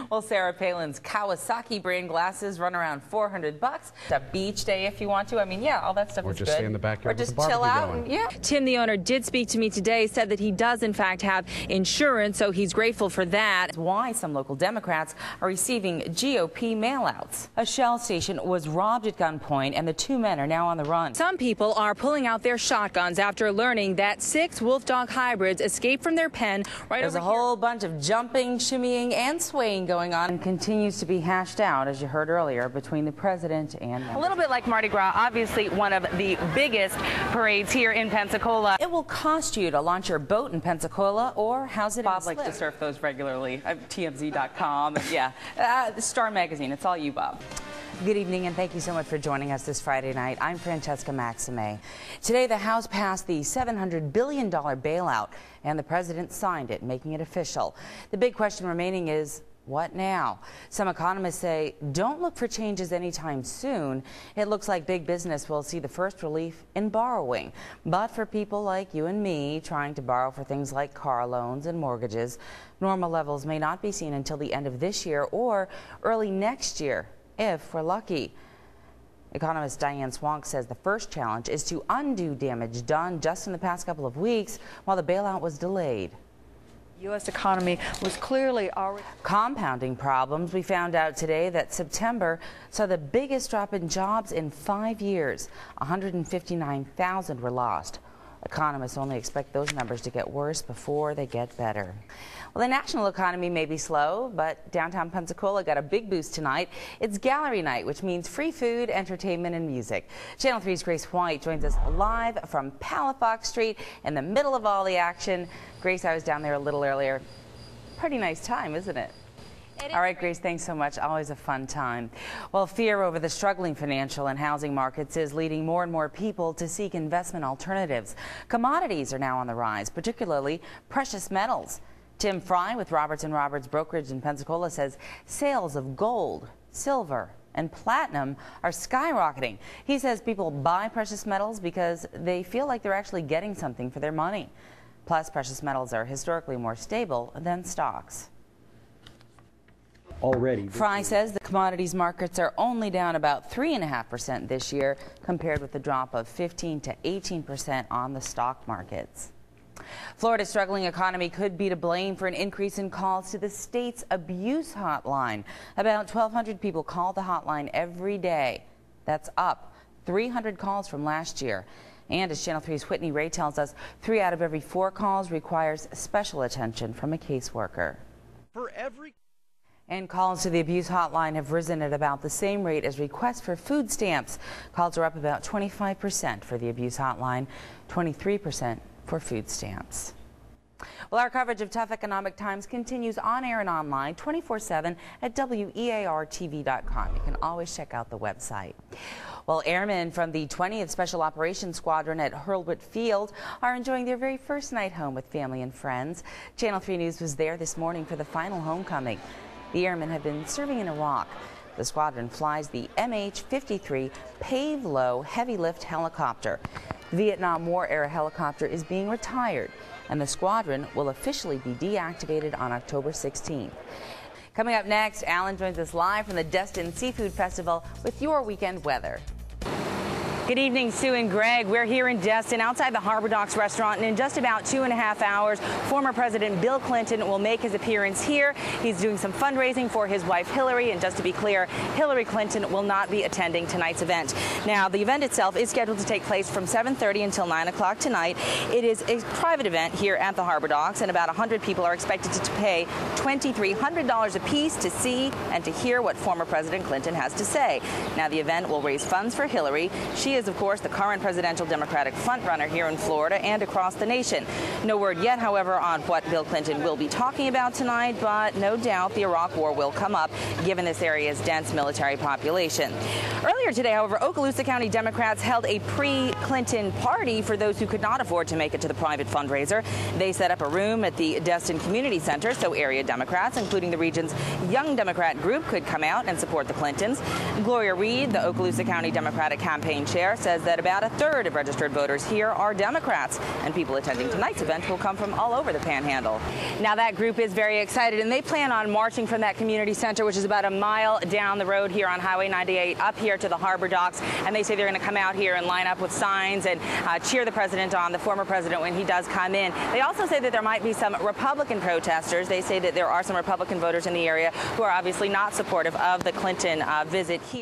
Well, Sarah Palin's Kawasaki brand glasses run around $400. A beach day if you want to. I mean, yeah, all that stuff is good. Or just stay in the backyard or just with the chill out. going. Yeah. Tim, the owner, did speak to me today, said that he does in fact have insurance, so he's grateful for that. Why some local Democrats are receiving GOP mailouts. A Shell station was robbed at gunpoint, and the two men are now on the run. Some people are pulling out their shotguns after learning that 6 wolfdog hybrids escaped from their pen right There's over a whole bunch of jumping, shimmying, and swaying going on, and continues to be hashed out, as you heard earlier, between the president and a little bit like Mardi Gras, obviously one of the biggest parades here in Pensacola. It will cost you to launch your boat in Pensacola, or how's it? Bob likes to surf those regularly. TMZ.com. Yeah, Star Magazine. It's all you, Bob. Good evening, and thank you so much for joining us this Friday night. I'm Francesca Maxime. Today, the House passed the $700 billion bailout, and the president signed it, making it official. The big question remaining is, what now? Some economists say don't look for changes anytime soon. It looks like big business will see the first relief in borrowing. But for people like you and me trying to borrow for things like car loans and mortgages, normal levels may not be seen until the end of this year or early next year, if we're lucky. Economist Diane Swank says the first challenge is to undo damage done just in the past couple of weeks while the bailout was delayed. U.S. economy was clearly already compounding problems. We found out today that September saw the biggest drop in jobs in 5 years. 159,000 were lost. Economists only expect those numbers to get worse before they get better. Well, the national economy may be slow, but downtown Pensacola got a big boost tonight. It's gallery night, which means free food, entertainment, and music. Channel 3's Grace White joins us live from Palafox Street in the middle of all the action. Grace, I was down there a little earlier. Pretty nice time, isn't it? All right, Grace, thanks so much. Always a fun time. Well, fear over the struggling financial and housing markets is leading more and more people to seek investment alternatives. Commodities are now on the rise, particularly precious metals. Tim Fry with Roberts & Roberts Brokerage in Pensacola says sales of gold, silver, and platinum are skyrocketing. He says people buy precious metals because they feel like they're actually getting something for their money. Plus, precious metals are historically more stable than stocks. Already. Fry says the commodities markets are only down about 3.5% this year, compared with the drop of 15 to 18% on the stock markets. Florida's struggling economy could be to blame for an increase in calls to the state's abuse hotline. About 1,200 people call the hotline every day. That's up 300 calls from last year. And as Channel 3's Whitney Ray tells us, 3 out of every 4 calls requires special attention from a caseworker. And calls to the abuse hotline have risen at about the same rate as requests for food stamps. Calls are up about 25% for the abuse hotline, 23% for food stamps. Well, our coverage of tough economic times continues on air and online 24/7 at WEAR-TV.com. You can always check out the website. Well, airmen from the 20th Special Operations Squadron at HURLBURT Field are enjoying their very first night home with family and friends. Channel 3 News was there this morning for the final homecoming. The airmen have been serving in Iraq. The squadron flies the MH-53 Pave-Low heavy lift helicopter. The Vietnam War-era helicopter is being retired, and the squadron will officially be deactivated on October 16th. Coming up next, Alan joins us live from the DESTIN Seafood Festival with your weekend weather. Good evening, Sue and Greg. We're here in Destin outside the Harbor Docks restaurant, and in just about 2.5 hours, former President Bill Clinton will make his appearance here. He's doing some fundraising for his wife Hillary, and just to be clear, Hillary Clinton will not be attending tonight's event. Now, the event itself is scheduled to take place from 7:30 until 9 o'clock tonight. It is a private event here at the Harbor Docks, and about 100 people are expected to pay $2,300 apiece to see and to hear what former President Clinton has to say. Now, the event will raise funds for Hillary. She is, of course, the current presidential Democratic frontrunner here in Florida and across the nation. No word yet, however, on what Bill Clinton will be talking about tonight, but no doubt the Iraq War will come up, given this area's dense military population. Earlier today, however, Okaloosa County Democrats held a pre-Clinton party for those who could not afford to make it to the private fundraiser. They set up a room at the Destin Community Center so area Democrats, including the region's Young Democrat group, could come out and support the Clintons. Gloria Reed, the Okaloosa County Democratic campaign chair, chair says that about a third of registered voters here are Democrats, and people attending tonight's event will come from all over the Panhandle. Now, that group is very excited, and they plan on marching from that community center, which is about a mile down the road here on Highway 98, up here to the harbor docks, and they say they're going to come out here and line up with signs and cheer the president on, the former president, when he does come in. They also say that there might be some Republican protesters. They say that there are some Republican voters in the area who are obviously not supportive of the Clinton visit here.